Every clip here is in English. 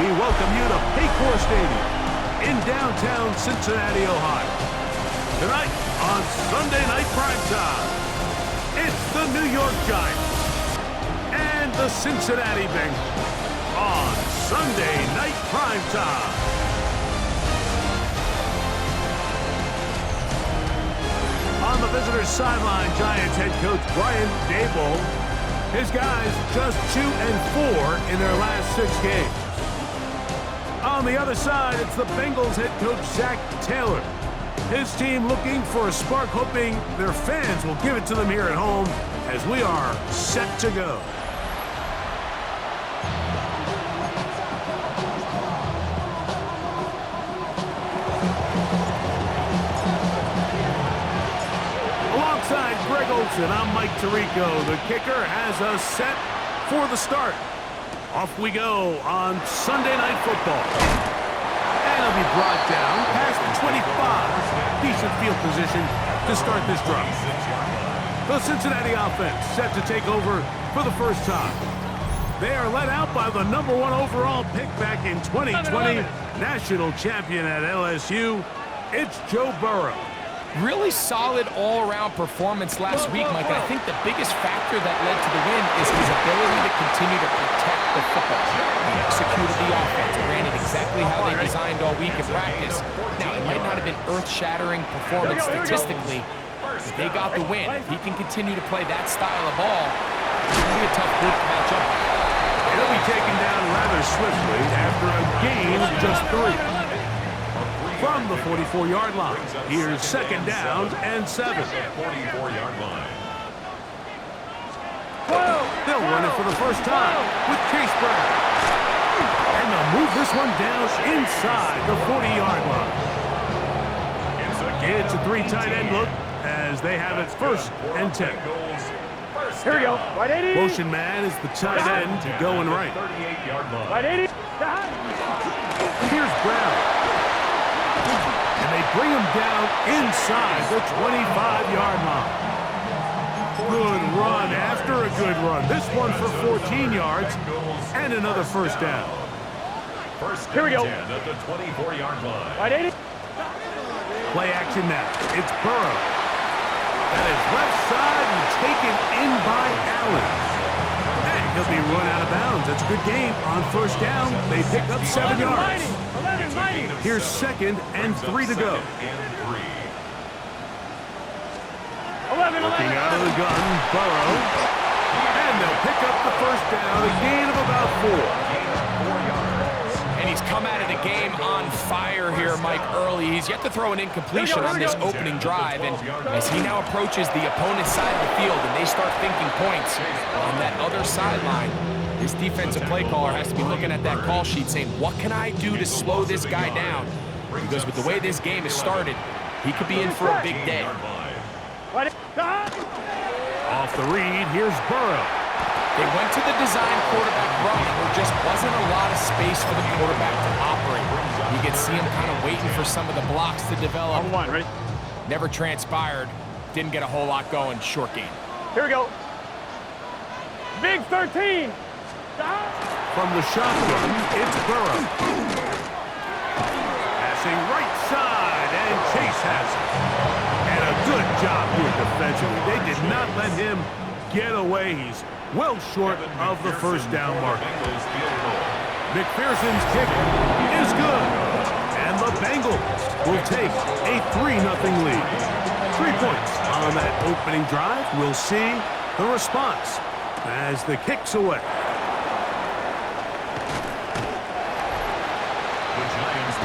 we welcome you to Paycor Stadium in downtown Cincinnati, Ohio. Tonight on Sunday Night Primetime, it's the New York Giants and the Cincinnati Bengals on Sunday Night Primetime. On the visitor's sideline, Giants head coach Brian Daboll. His guys just 2-4 in their last 6 games. On the other side, it's the Bengals head coach Zach Taylor. His team looking for a spark, hoping their fans will give it to them here at home as we are set to go. Alongside Greg Olsen, I'm Mike Tirico. The kicker has us set for the start. Off we go on Sunday Night Football. And it'll be brought down past the 25. Decent field position to start this drive. The Cincinnati offense set to take over for the first time. They are led out by the #1 overall pick back in 2020. National champion at LSU. It's Joe Burrow. Really solid all-around performance last week, Mike. I think the biggest factor that led to the win is his ability to continue to protect the football. He executed the offense, ran it exactly how they designed all week in practice. Now, it might not have been earth-shattering performance statistically, but they got the win. If he can continue to play that style of ball, it's going to be a tough group to match up. He'll be taken down rather swiftly after a gain of just 3. From the 44-yard line, here's second down and 7. They'll run it for the first time with Chase Brown. And they'll move this one down inside the 40-yard line. It's a 3 tight end look as they have it first and 10. Here we go. Right 80. Motion man is the tight end going right. Right 80. Here's Brown. And they bring him down inside the 25-yard line. Good run after a good run. This one for 14 yards and another first down. Here we go. At the 24-yard line. Right 80. Play action now. It's Burrow. That is left side and taken in by Allen. And he'll be run out of bounds. That's a good gain on first down. They pick up 7 yards. Here's second and 3 to go. Looking out of the gun, Burrow. And they'll pick up the first down, a gain of about 4. And he's come out of the game on fire here, Mike, early. He's yet to throw an incompletion on this opening drive. And as he now approaches the opponent's side of the field and they start thinking points on that other sideline, this defensive play caller has to be looking at that call sheet saying, what can I do to slow this guy down? Because with the way this game has started, he could be in for a big day. Off the read, here's Burrow. They went to the design quarterback run, and there just wasn't a lot of space for the quarterback to operate. You could see him kind of waiting for some of the blocks to develop. Never transpired. Didn't get a whole lot going. Short game. Here we go. Big 13. From the shotgun, it's Burrow. Passing right side, and Chase has it. And a good job here defensively. They did not let him get away. He's well short of the first down mark. McPherson's kick is good. And the Bengals will take a 3-0 lead. 3 points on that opening drive. We'll see the response as the kick's away.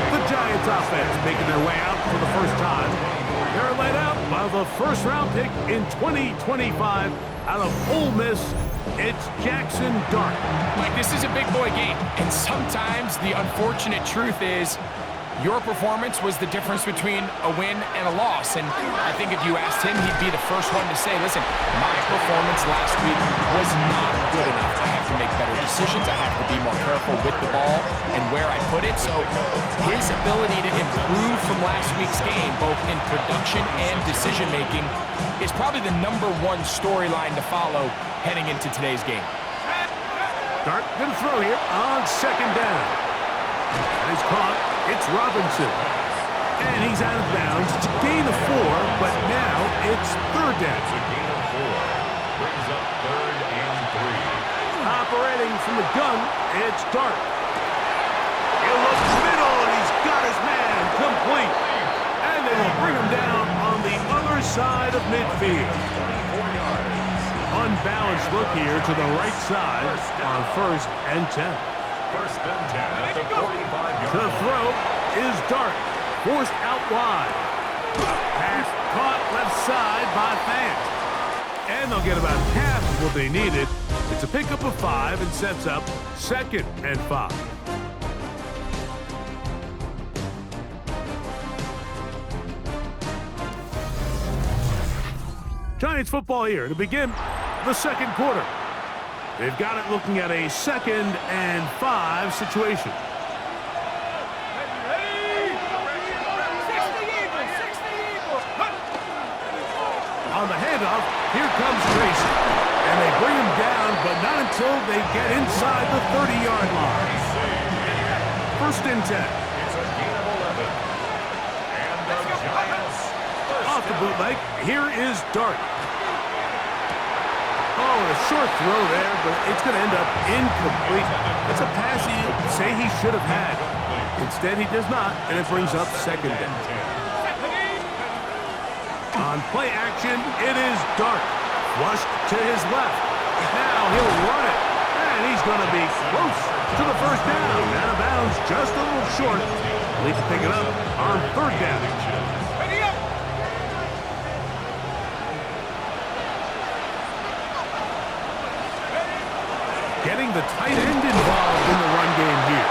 The Giants offense making their way out for the first time. They're led out by the first-round pick in 2025 out of Ole Miss. It's Jackson Dart. Mike, this is a big boy game, and sometimes the unfortunate truth is your performance was the difference between a win and a loss. And I think if you asked him, he'd be the first one to say, listen, my performance last week was not good enough. I have to make better decisions. I have to be more careful with the ball and where I put it. So his ability to improve from last week's game, both in production and decision-making, is probably the #1 storyline to follow heading into today's game. Dart going to throw here on second down. And he's caught. It's Robinson. And he's out of bounds. It's a gain of 4, but now it's third down. It's a gain of 4. Brings up 3rd and 3. Operating from the gun, it's Dart. He'll look middle, and he's got his man complete. And they will bring him down on the other side of midfield. 24 yards. Unbalanced look here to the right side on 1st and 10. 1st and 10 at the 45-yard The line. throw is Dart, forced out wide. Pass caught left side by Fant. And they'll get about half of what they needed. It's a pickup of 5 and sets up 2nd and 5. Giants football here to begin the second quarter. They've got it looking at a 2nd and 5 situation. On the handoff, here comes Tracy. And they bring him down, but not until they get inside the 30-yard line. 1st and 10. It's a gain of 11. And the Giants Off the bootleg, here is Dart. Oh, a short throw there, but it's going to end up incomplete. It's a pass he'd say he should have had. Instead, he does not, and it brings up 2nd down. On play action, it is Dart. Flushed to his left. Now he'll run it. And he's going to be close to the 1st down. Out of bounds, just a little short. Need to pick it up on 3rd down. Getting the tight end involved in the run game here.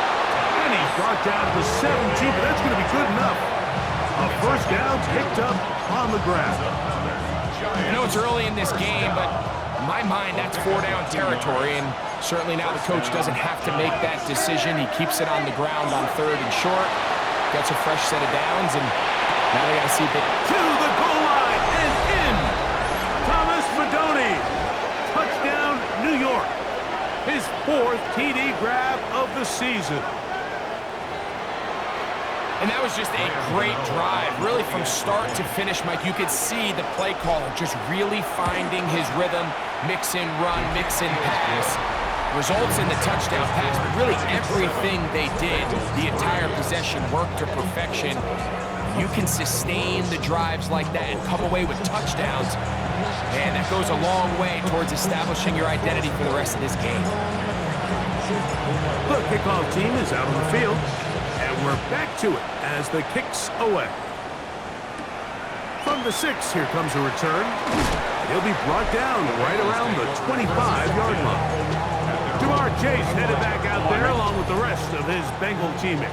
And he's brought down to the 17, but that's going to be good enough. A 1st down picked up on the ground. I know it's early in this game, but in my mind, that's 4-down territory, and certainly now the coach doesn't have to make that decision. He keeps it on the ground on 3rd and short, gets a fresh set of downs, and now they got to see if they... To the goal line and in. Thomas Fedoni. Touchdown, New York. His 4th TD grab of the season. And that was just a great drive. Really, from start to finish, Mike, you could see the play caller just really finding his rhythm, mix in run, mix in pass. Results in the touchdown pass, but really everything they did, the entire possession worked to perfection. You can sustain the drives like that and come away with touchdowns, and that goes a long way towards establishing your identity for the rest of this game. The kickoff team is out on the field. And we're back to it as the kick's away. From the 6, here comes a return. He'll be brought down right around the 25-yard line. Jamar Chase headed back out there along with the rest of his Bengal teammates.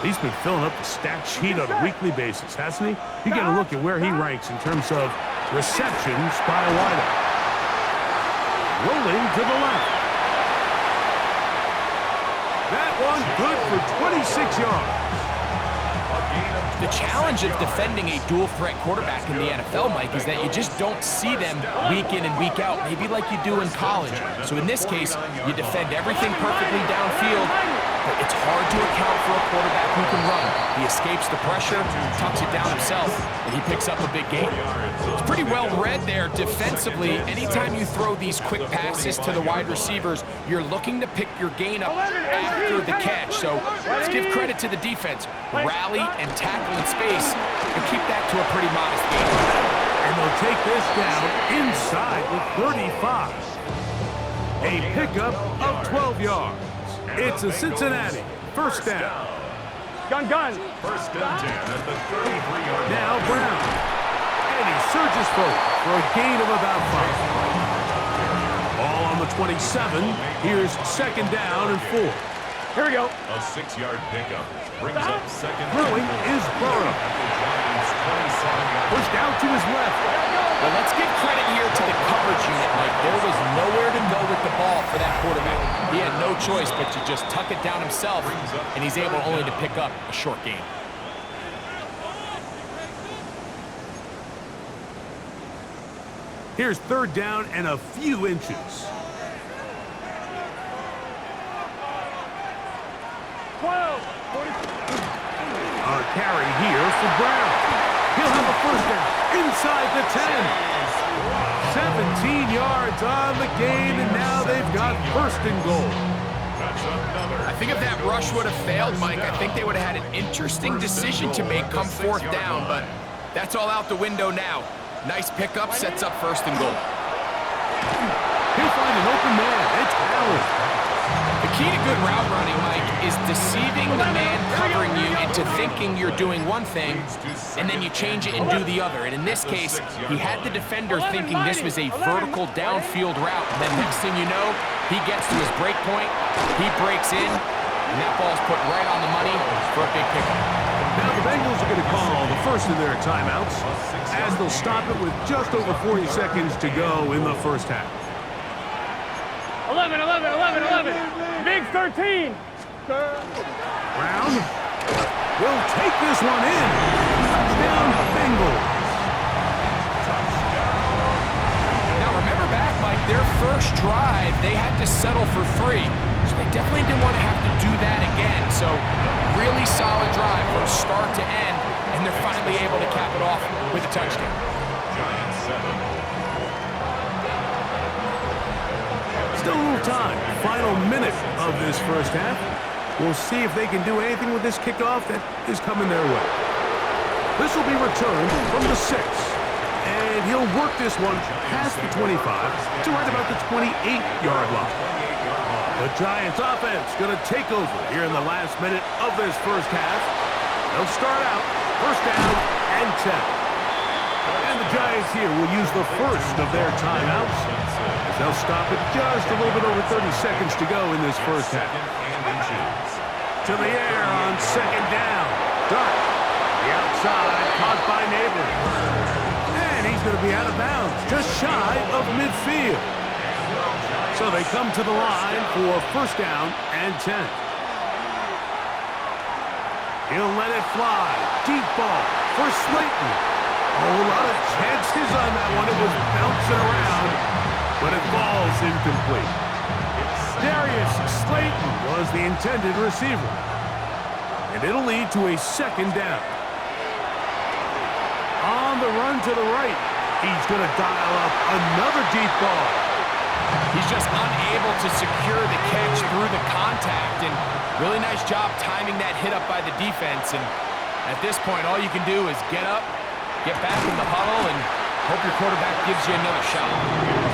He's been filling up the stat sheet on a weekly basis, hasn't he? You get a look at where he ranks in terms of receptions by a wideout. Rolling to the left. That one good for 26 yards. The challenge of defending a dual-threat quarterback in the NFL, Mike, is that you just don't see them week in and week out, maybe like you do in college. So in this case, you defend everything perfectly downfield, but it's hard to account for a quarterback who can run. He escapes the pressure, tucks it down himself, and he picks up a big gain. It's pretty well read there defensively. Anytime you throw these quick passes to the wide receivers, you're looking to pick your gain up after the catch. So let's give credit to the defense. Rally and tackle in space and keep that to a pretty modest gain. And they'll take this down inside the 35. A pickup of 12 yards. It's a Cincinnati 1st down. Gun. 1st and 10 at the 33-yard line. Now Brown. And he surges forward for a gain of about 5. Ball on the 27. Here's 2nd down and 4. Here we go. A 6-yard pickup brings up 2nd. Throwing is Burrow. Pushed out to his left. Well, let's give credit here to the coverage unit, Mike. There was nowhere to go with the ball for that quarterback. He had no choice but to just tuck it down himself, and he's able only to pick up a short gain. Here's 3rd down and a few inches. A carry here for Brown. He'll have a first down inside the 10. 17 yards on the gain, and now they've got first and goal. I think if that rush would have failed, Mike, I think they would have had an interesting decision to make come fourth down, but that's all out the window now. Nice pickup, sets up first and goal. He'll find an open man. It's Allen. The key to good route running, Mike, is deceiving the man covering you into thinking you're doing one thing, and then you change it and do the other. And in this case, he had the defender thinking this was a vertical downfield route, and then next thing you know, he gets to his break point, he breaks in, and that ball's put right on the money for a big pickup. Now the Bengals are going to call the first of their timeouts as they'll stop it with just over 40 seconds to go in the first half. 11. Big 13. Brown will take this one in. Touchdown, Bengals. Now remember back, Mike, their first drive, they had to settle for 3. So they definitely didn't want to have to do that again. So really solid drive from start to end, and they're finally able to cap it off with a touchdown. Giants 7. Still a little time. Final minute of this first half. We'll see if they can do anything with this kickoff that is coming their way. This will be returned from the 6. And he'll work this one past the 25 to right about the 28-yard line. The Giants offense going to take over here in the last minute of this first half. They'll start out first down and 10. And the Giants here will use the first of their timeouts. They'll stop it just a little bit over 30 seconds to go in this first half. To the air on second down. Dart. The outside caught by Neighbors. And he's going to be out of bounds, just shy of midfield. So they come to the line for first down and 10. He'll let it fly. Deep ball for Slayton. Oh, a lot of chances on that one. It was bouncing around, but it falls incomplete. Darius Slayton was the intended receiver. And it'll lead to a second down. On the run to the right, he's going to dial up another deep ball. He's just unable to secure the catch through the contact, and really nice job timing that hit up by the defense. And at this point, all you can do is get up, get back in the huddle, and hope your quarterback gives you another shot.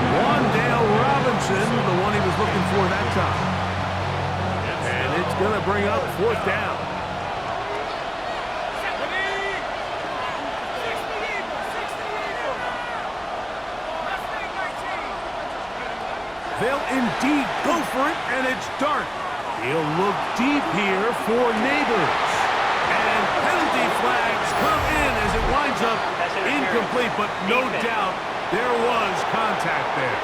Wandale Robinson, the one he was looking for that time. And it's going to bring up fourth down. They'll indeed go for it, and it's Dart. He'll look deep here for Neighbors. And penalty flags come in as it winds up incomplete, but no doubt there was contact there.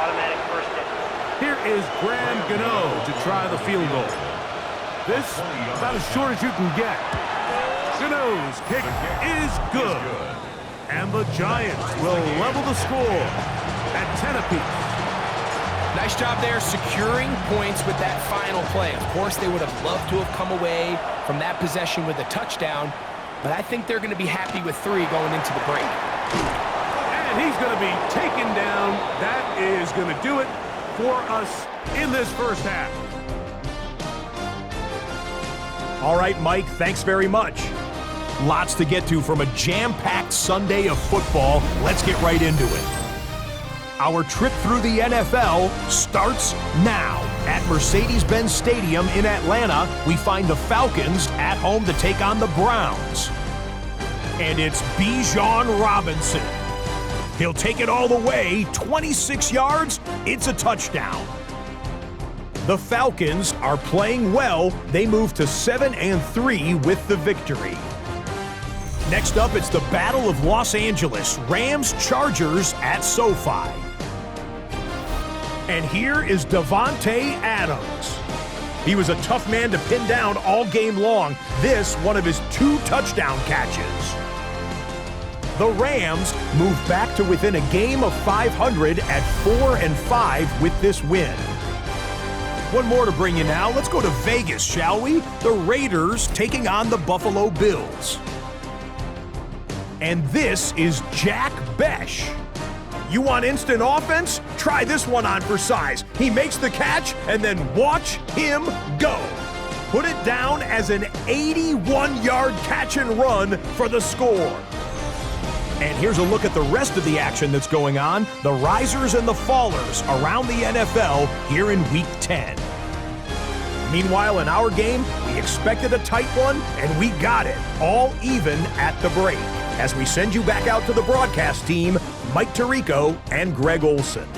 Automatic first down. Here is Graham Gano to try the field goal. This about as short as you can get. Gano's kick is good. And the Giants will level the score at 10 apiece. Nice job there securing points with that final play. Of course, they would have loved to have come away from that possession with a touchdown, but I think they're going to be happy with 3 going into the break. And he's going to be taken down. That is going to do it for us in this first half. All right, Mike, thanks very much. Lots to get to from a jam-packed Sunday of football. Let's get right into it. Our trip through the NFL starts now. At Mercedes-Benz Stadium in Atlanta, we find the Falcons at home to take on the Browns. And it's Bijan Robinson. He'll take it all the way, 26 yards, it's a touchdown. The Falcons are playing well. They move to 7-3 with the victory. Next up, it's the Battle of Los Angeles, Rams-Chargers at SoFi. And here is Davante Adams. He was a tough man to pin down all game long. This, one of his 2 touchdown catches. The Rams move back to within a game of 500 at 4-5 with this win. One more to bring you now. Let's go to Vegas, shall we? The Raiders taking on the Buffalo Bills. And this is Jack Besh. You want instant offense? Try this one on for size. He makes the catch, and then watch him go. Put it down as an 81-yard catch and run for the score. And here's a look at the rest of the action that's going on, the risers and the fallers around the NFL here in Week 10. Meanwhile, in our game, we expected a tight one, and we got it, all even at the break. As we send you back out to the broadcast team, Mike Tirico and Greg Olson.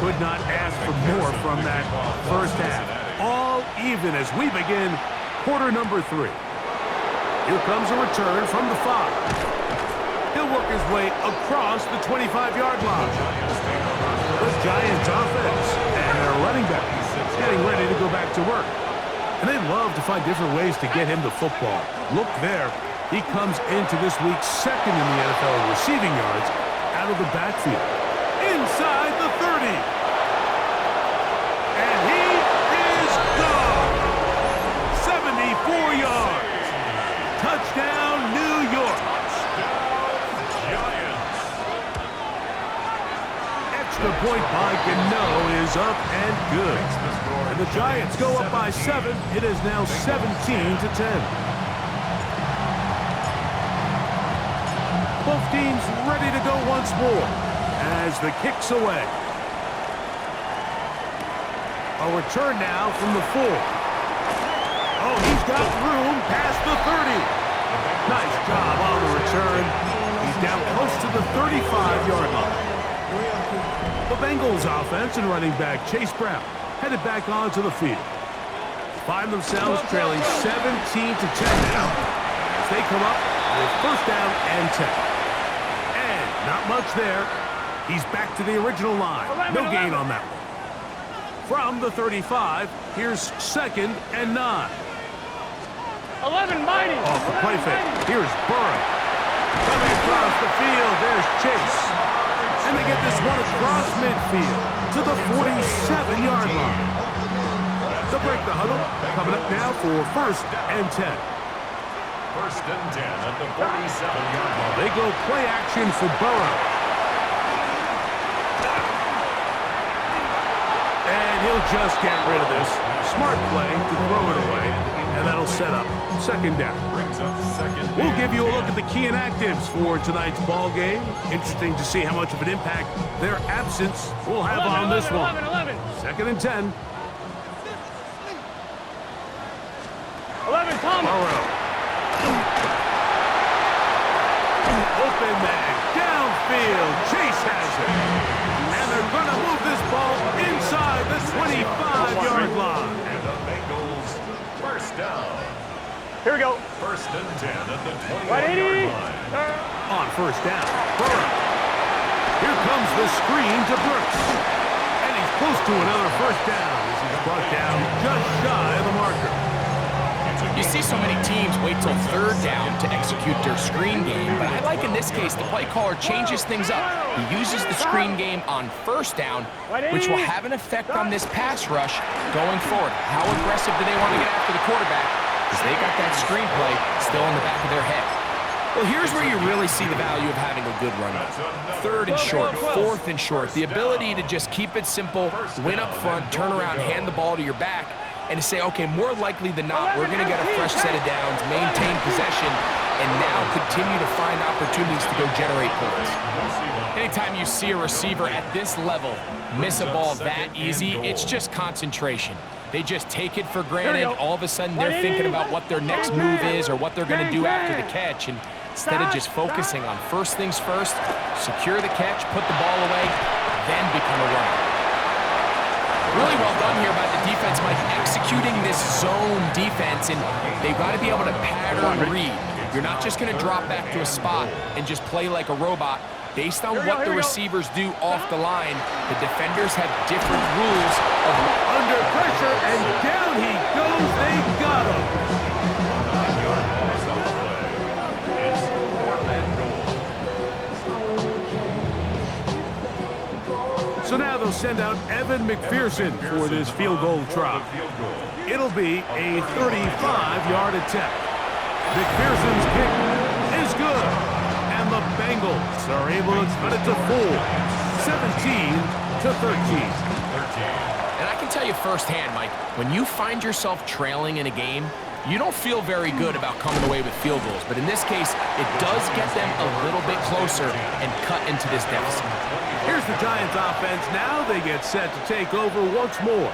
Could not ask for more from that first half. All even as we begin quarter number 3. Here comes a return from the 5. He'll work his way across the 25-yard line. The Giants offense and their running back getting ready to go back to work. And they love to find different ways to get him the football. Look there. He comes into this week second in the NFL in receiving yards out of the backfield. Inside the 30. And he is gone. 74 yards. Touchdown, New York. Extra point by Gano is up and good. And the Giants go up by 7. It is now 17-10. Both teams ready to go once more as the kick's away. A return now from the 4. Oh, he's got room past the 30. Nice job on the return. He's down close to the 35-yard line. The Bengals offense and running back Chase Brown headed back onto the field. Find themselves trailing 17-10 now as they come up with first down and 10. And not much there. He's back to the original line. No gain on that one. From the 35, here's 2nd and 9. 11 mighty. Off the play fake. Here's Burrow. Coming across the field, there's Chase. And they get this one across midfield to the 47-yard line. They'll break the huddle. Coming up now for 1st and 10. 1st and 10 at the 47-yard line. They go play action for Burrow. And he'll just get rid of this. Smart play to throw it away. And that'll set up 2nd down. Brings up 2nd. We'll give you a look at the key inactives for tonight's ball game. Interesting to see how much of an impact their absence will have on this one. 2nd and 10. 11, Thomas. Burrow. Open man, downfield. Chase has it. And they're going to move this ball inside the 25-yard line. And the Bengals, 1st down. Here we go. 1st and 10 at the 180. 21-yard line. On 1st down, Burrow. Here comes the screen to Brooks. And he's close to another 1st down as he's brought down just shy of the marker. You see so many teams wait till 3rd down to execute their screen game, but I like in this case the play caller changes things up. He uses the screen game on 1st down, which will have an effect on this pass rush going forward. How aggressive do they want to get after the quarterback? Because they got that screen play still in the back of their head. Well, here's where you really see the value of having a good run. 3rd and short, 4th and short. The ability to just keep it simple, win up front, turn around, hand the ball to your back, and to say, okay, more likely than not, we're going to get a fresh set of downs, maintain possession, and now continue to find opportunities to go generate points. Anytime you see a receiver at this level miss a ball that easy, it's just concentration. They just take it for granted. All of a sudden, they're thinking about what their next move is or what they're going to do after the catch. And instead of just focusing on first things first, secure the catch, put the ball away, then become a runner. Really well done here by the defense, Mike, executing this zone defense, and they've got to be able to pattern read. You're not just going to drop back to a spot and just play like a robot. Based on what the receivers do off the line, the defenders have different rules of under pressure, and down he goes. They got him. Evan McPherson for this field goal try. It'll be a 35-yard attempt. McPherson's kick is good, and the Bengals are able to cut it to full, 17-13. And I can tell you firsthand, Mike, when you find yourself trailing in a game, you don't feel very good about coming away with field goals. But in this case, it does get them a little bit closer and cut into this deficit. Here's the Giants offense now. They get set to take over once more.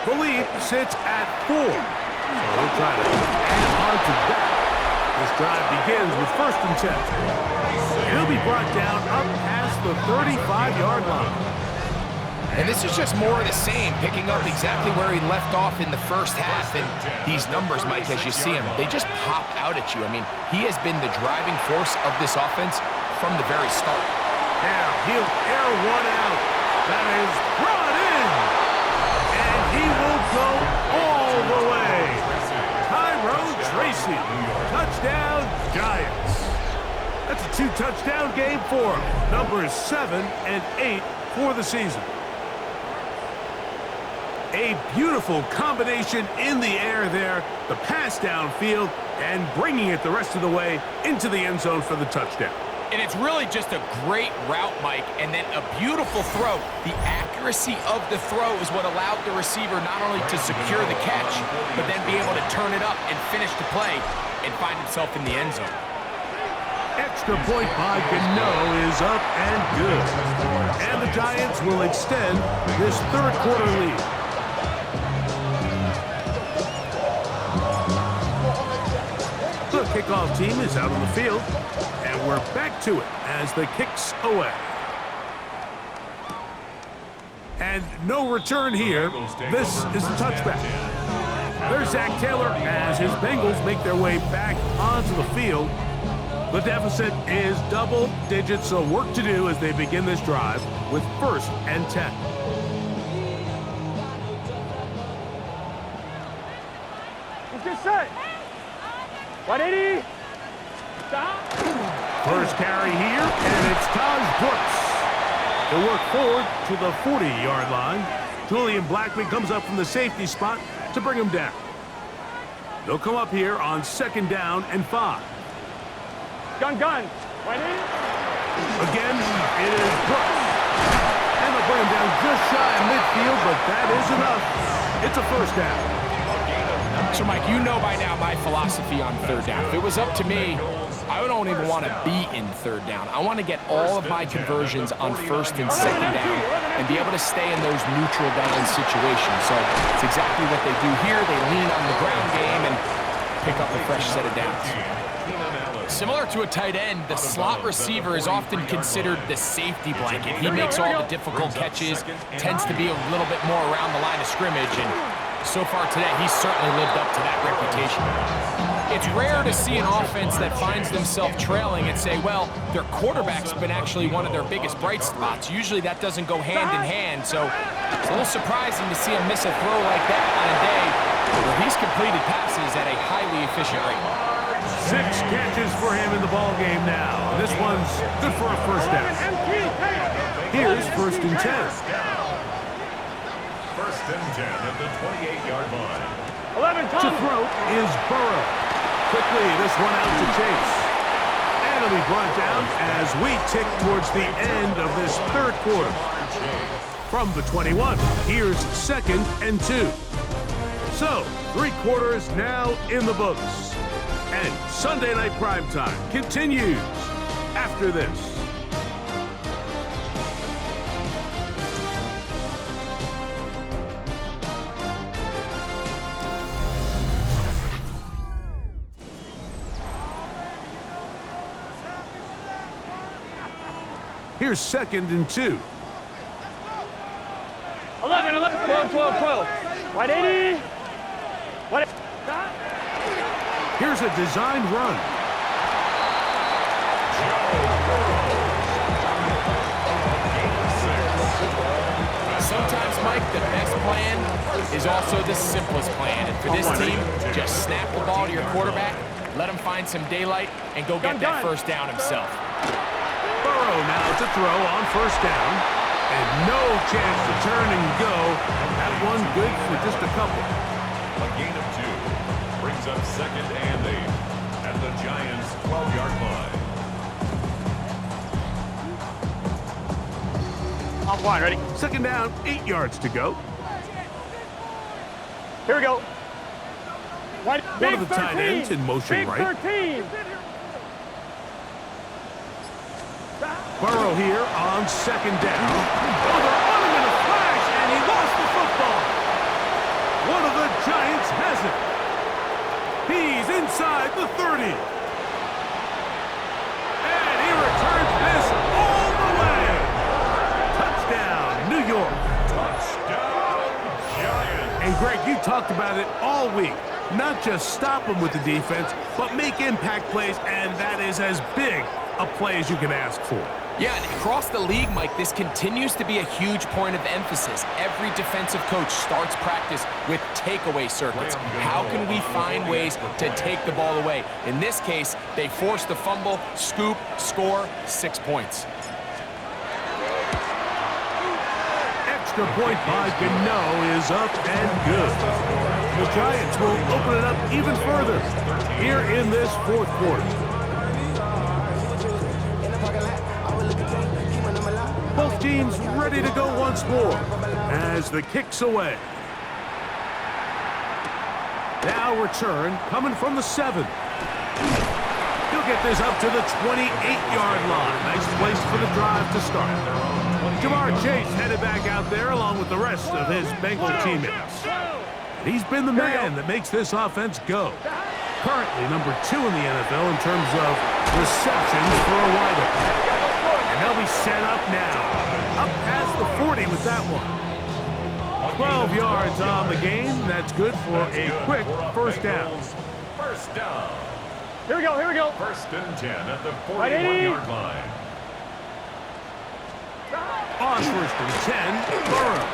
The lead sits at 4. So we'll try to add on to that. This drive begins with 1st and 10. It'll be brought down up past the 35-yard line. And this is just more of the same, picking up exactly where he left off in the first half. And these numbers, Mike, as you see them, they just pop out at you. I mean, he has been the driving force of this offense from the very start. Now, he'll air one out. That is brought in. And he will go all the way. Tyrone Tracy. Touchdown, Giants. That's a 2-touchdown game for him. Numbers 7 and 8 for the season. A beautiful combination in the air there. The pass downfield and bringing it the rest of the way into the end zone for the touchdown. And it's really just a great route, Mike, and then a beautiful throw. The accuracy of the throw is what allowed the receiver not only to secure the catch, but then be able to turn it up and finish the play and find himself in the end zone. Extra point by Gano is up and good. And the Giants will extend this third quarter lead. The kickoff team is out on the field, and we're back to it as the kick's away. And no return here. This is the touchback. There's Zach Taylor as his Bengals make their way back onto the field. The deficit is double digits, so work to do as they begin this drive with 1st and 10. Let's get set. 180. Stop. First carry here, and it's Taj Brooks. They'll work forward to the 40-yard line. Julian Blackman comes up from the safety spot to bring him down. They'll come up here on 2nd down and 5. Gun. 180. Again, it is Brooks. And they'll bring him down just shy of midfield, but that is enough. It's a 1st down. So, Mike, you know by now my philosophy on 3rd down. If it was up to me, I don't even want to be in 3rd down. I want to get all of my conversions on 1st and 2nd down and be able to stay in those neutral down situations. So it's exactly what they do here. They lean on the ground game and pick up a fresh set of downs. Similar to a tight end, the slot receiver is often considered the safety blanket. He makes all the difficult catches, tends to be a little bit more around the line of scrimmage, and so far today, he's certainly lived up to that reputation. It's rare to see an offense that finds themselves trailing and say, well, their quarterback's been actually one of their biggest bright spots. Usually that doesn't go hand in hand, so it's a little surprising to see him miss a throw like that on a day where he's completed passes at a highly efficient rate. 6 catches for him in the ball game now. This one's good for a 1st down. Here's 1st and 10. 1st and 10 at the 28-yard line. 11, To throw is Burrow. Quickly, this one out to Chase. And it'll be brought down as we tick towards the end of this 3rd quarter. From the 21, here's 2nd and 2. So, 3 quarters now in the books. And Sunday Night Primetime continues after this. Here's 2nd and 2. 11, 12. 180. What? Here's a designed run. Sometimes, Mike, the best plan is also the simplest plan. And for this team, just snap the ball to your quarterback, let him find some daylight, and go get that 1st down himself. Burrow now to throw on 1st down. And no chance to turn and go. That one good for just a couple. A gain of 2 brings up 2nd and 8 at the Giants' 12-yard line. Off line, ready? 2nd down, 8 yards to go. Here we go. Wide, One of the tight ends in motion big right. 13. Burrow here on 2nd down. Oh, they're on him in a flash, and he lost the football. One of the Giants has it. He's inside the 30. And he returns this all the way. Touchdown, New York. Touchdown, Giants. And Greg, you talked about it all week. Not just stop him with the defense, but make impact plays, and that is as big a play as you can ask for. Yeah, and across the league, Mike, this continues to be a huge point of emphasis. Every defensive coach starts practice with takeaway circuits. How can we find ways to take the ball away? In this case, they force the fumble, scoop, score, 6 points. Extra point by Gano is up and good. The Giants will open it up even further here in this 4th quarter. Both teams ready to go once more as the kick's away. Now return coming from the 7. He'll get this up to the 28-yard line. Nice place for the drive to start. Jamar Chase headed back out there along with the rest of his Bengal teammates. He's been the man that makes this offense go. Currently number 2 in the NFL in terms of receptions for a wideout. And they'll be set up now. Up past the 40 with that one. 12 yards on the game. That's good for a quick first down. First down. Here we go, here we go. 1st and 10 at the 41-yard line. On 1st and 10, Burrow.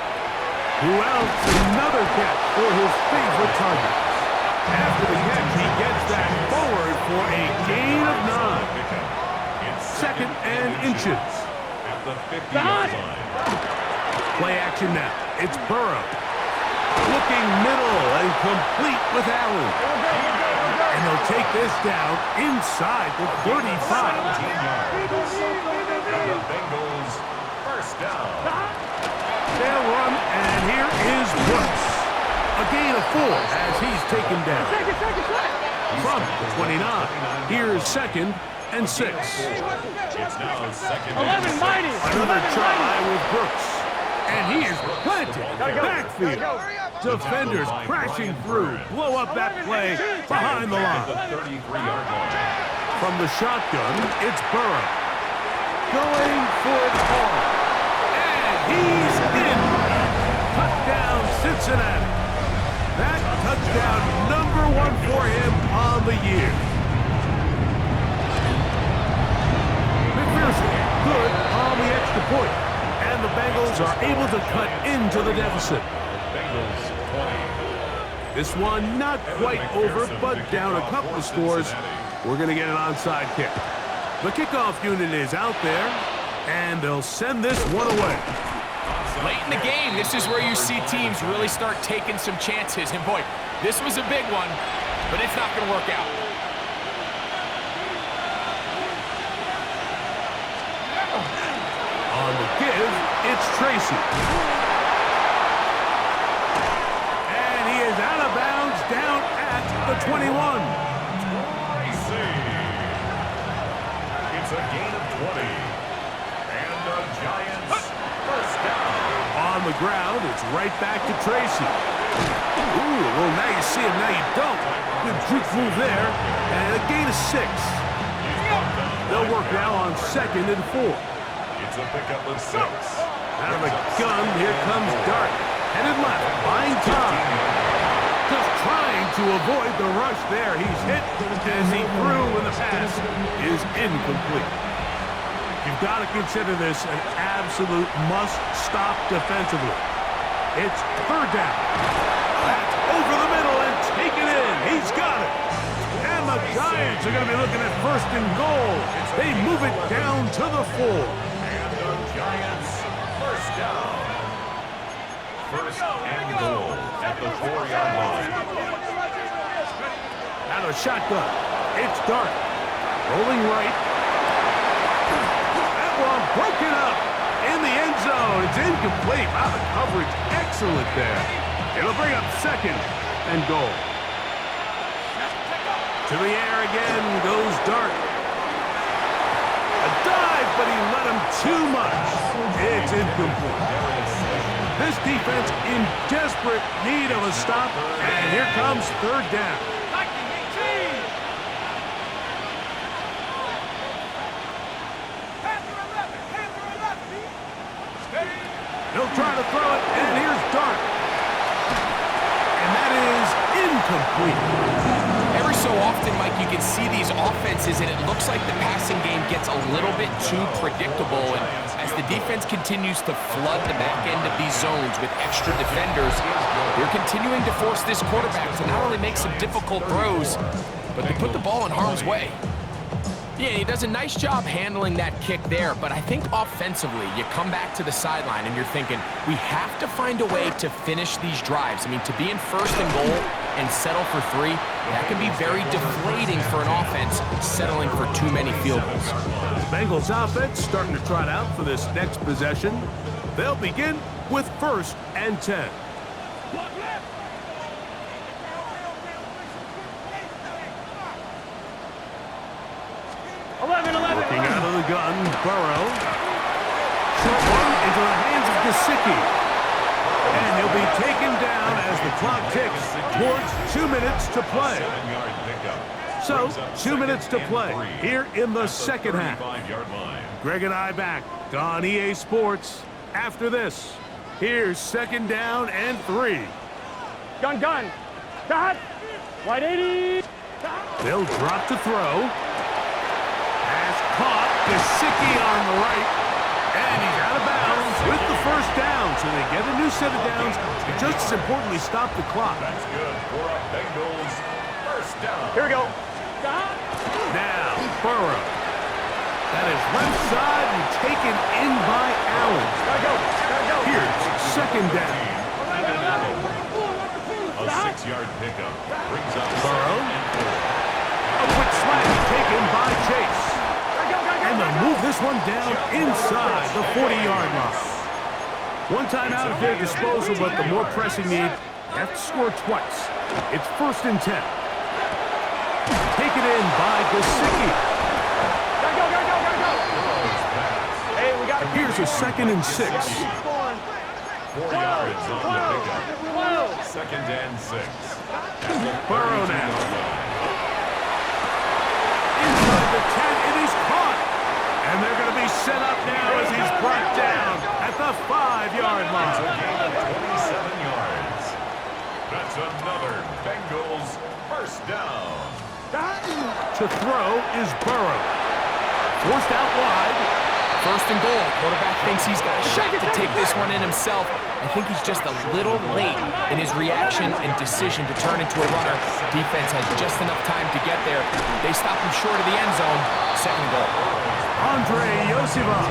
Who else? Another catch for his favorite target. After the catch, he gets that forward for a gain of 9. 2nd and inches. At the 50-yard line. Play action now. It's Burrow. Looking middle and complete with Allen. And they'll take this down inside the 35. 17 yards. And the Bengals first down. They'll run, and here is Brooks. A gain of 4 as he's taken down. From the 29, here's 2nd and 6. It's now 2nd 11 and 6. mighty. Another try with Brooks. And he is planted. Backfield. Defenders crashing through. Blow up that play behind the At line. the 33-yard line. From the shotgun, it's Burrow. Going for it all. And he's in. Touchdown, Cincinnati. That touchdown number 1 for him on the year. McPherson, good on the extra point. And the Bengals are able to cut into the deficit. Bengals 20. This one not quite over, but down a couple of scores. We're going to get an onside kick. The kickoff unit is out there, and they'll send this one away. Late in the game, this is where you see teams really start taking some chances. And boy, this was a big one, but it's not going to work out. On the give, it's Tracy. And he is out of bounds down at the 21. Tracy. It's a gain of 20. And the Giants first down. On the ground, it's right back to Tracy. Ooh, well, now you see him, now you don't. Good juke move there, and a gain of 6. They'll work now on 2nd and 4. It's a pickup of 6. Out of the gun, here comes Dart. Headed left, buying time. Just trying to avoid the rush there. He's hit as he threw when the pass is incomplete. You've got to consider this an absolute must-stop defensively. It's 3rd down. That's over the middle and taken in. He's got it. And the Giants are going to be looking at 1st and goal. They move it down to the 4. And the Giants first first down. First and goal at the 4-yard line. Out of the shotgun. It's Dart. Rolling right. That one broken up in the end zone. It's incomplete. Wow, the coverage excellent there. It'll bring up second and goal. To the air again goes Dart. A dive, but he let him too much. It's incomplete. This defense in desperate need of a stop, and here comes third down. They'll try to throw it, and here's Dart. And that is incomplete. Every so often, Mike, you can see these offenses, and it looks like the passing game gets a little bit too predictable. And as the defense continues to flood the back end of these zones with extra defenders, they're continuing to force this quarterback to not only make some difficult throws, but to put the ball in harm's way. Yeah, he does a nice job handling that kick there, but I think offensively, you come back to the sideline and you're thinking, we have to find a way to finish these drives. I mean, to be in first and goal and settle for 3, that can be very deflating for an offense settling for too many field goals. Bengals offense starting to trot out for this next possession. They'll begin with first and 10. 11. Working out of the gun, Burrow. Short one into the hands of Gesicki. And he'll be taken down as the clock ticks towards 2 minutes to play. 7-yard pickup. So, Brings up 2 minutes to second play and 3 here in the at second half. 35-yard line. Greg and I back on EA Sports. After this, here's second down and 3. Gun. Dot. Wide 80. They'll drop to throw. Pass caught. Gesicki on the right. And he's out of bounds with the first down. So they get a new set of downs. And just as importantly, stop the clock. That's good for a Bengals first down. Here we go. Now, Burrow. That is left side and taken in by Allen. Gotta go. Here's second down. A 6-yard pickup brings up Burrow. second and 4. A quick slant taken by Chase. And they'll move this one down inside the 40-yard line. One timeout at their disposal, but the more pressing need, they have to score twice. It's first and 10. Taken in by Gesicki. Gotta go. Hey, we got Here's a second and 6. 4 yards on the pickup. Second and 6. Burrow now. Inside the 10, it is caught. And they're going to be set up now as he's brought down at the 5-yard It's a line. gain of 27 yards. That's another Bengals first down. To throw is Burrow. Forced out wide. First and goal. Quarterback thinks he's got a shot to take this one in himself. I think he's just a little late in his reaction and decision to turn into a runner. Defense has just enough time to get there. They stop him short of the end zone. Second goal. Andre Yosivov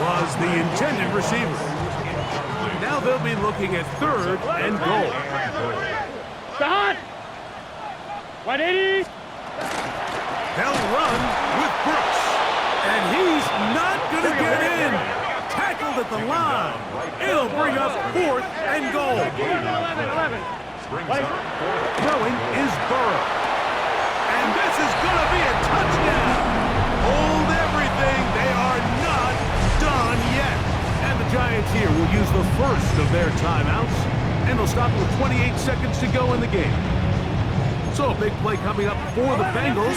was the intended receiver. Now they'll be looking at third and goal. Dot. Wide 80. They'll run with Brooks. And he's not going to get in. Tackled at the line. It'll bring up fourth and goal. 11. Throwing is Burrow. And this is going to be a touchdown. Hold everything. They are not done yet. And the Giants here will use the first of their timeouts. And they'll stop with 28 seconds to go in the game. So a big play coming up for the Bengals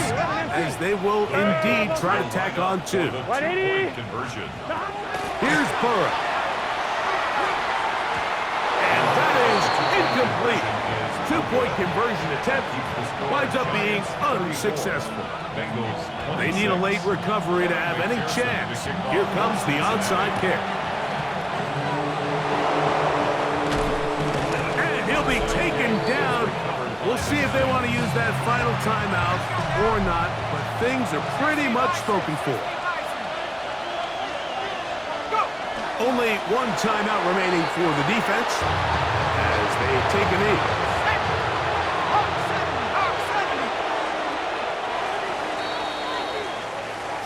as they will indeed try to tack on 2. 180. Conversion. Here's Burrow. And that is incomplete. 2-point conversion attempt winds up being unsuccessful. Bengals. They need a late recovery to have any chance. Here comes the onside kick. And he'll be taken down. We'll see if they want to use that final timeout or not, but things are pretty much spoken for. Only one timeout remaining for the defense as they take a knee.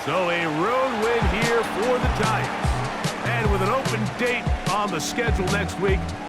So a road win here for the Giants. And with an open date on the schedule next week,